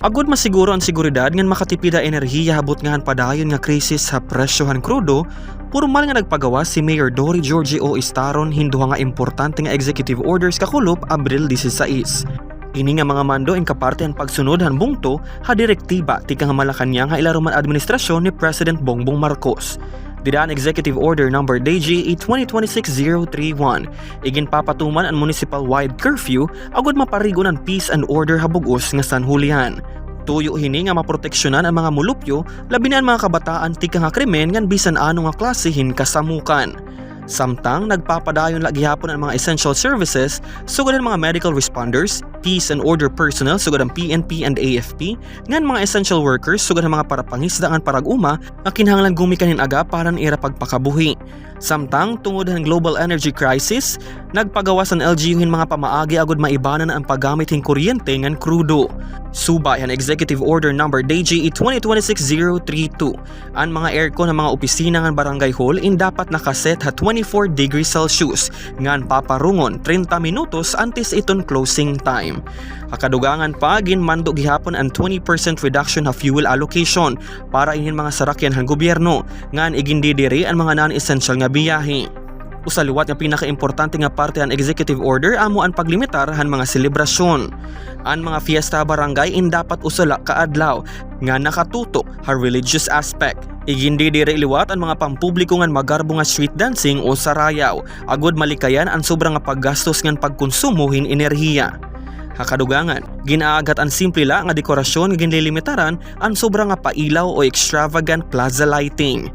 Agud masiguro ang seguridad ngan makatipida enerhiya habot nga padayon nga krisis sa presyohan krudo, formal nga nagpagawa si Mayor Dory Georgie O. Estaron hinduha nga importante nga executive orders kakulop Abril 16. Ini nga mga mando ang kaparte ang pagsunod han bungto ha direktiba ti nga Malacañang nga ilaruman administrasyon ni President Bongbong Marcos. Didaan Executive Order No. DGE 2026-031, igin papatuman ang municipal-wide curfew agud maparigon ang peace and order habugos nga sanhulihan. Tuyo hini nga maproteksyonan ang mga mulupyo labi na ang mga kabataan tika nga krimen ngan bisan ano nga klasihin kasamukan. Samtang nagpapadayon lagi hapon ang mga essential services sugod ang mga medical responders, peace and order personnel sugod ang PNP and AFP, ngan mga essential workers sugod ang mga parapangisdaan parag-uma nga kinahanglan gumikanin aga para ira pagpakabuhi. Samtang tungod ang global energy crisis, nagpagawas ang LGU mga pamaagi agud maibanan ang paggamit ng kuryente ngan krudo. Subay ang Executive Order No. DGE 2026-032. Ang mga aircon ng mga opisina ng barangay hall dapat nakaset ha 24 degrees Celsius ngan paparungon 30 minutos antes iton closing time. Akadugangan pa ginmando gihapon ang 20% reduction ha fuel allocation para inin mga sarakyan ng gobyerno ngan igindidiri ang mga non-essential nga biyahe. Usaliwat nga pinakaimportante nga parte ang executive order amo ang paglimitar han mga selebrasyon. Ang mga fiesta barangay dapat usala kaadlaw nga nakatutok ha religious aspect. Igindidiri liwat ang mga pampubliko nga magarbo nga street dancing o sarayaw agud malikayan ang sobrang nga paggastos ngan pagkonsumohin enerhiya. Hakadugangan, ginaagat ang simple la nga dekorasyon nga ginlilimitaran ang sobrang nga pailaw o extravagant plaza lighting.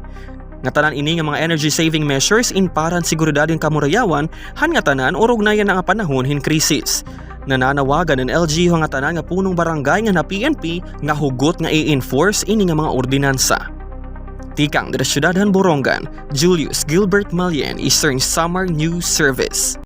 Nga tanan ini nga mga energy saving measures paran seguridad yung kamurayawan han nga tanan urog na yan nga panahon hin krisis. Nananawagan ng LGU nga tanan nga punong barangay nga na PNP nga hugot nga i-enforce ini nga mga ordinansa. Tikang dari Syudad han Borongan, Julius Gilbert Malien, Eastern Samar News Service.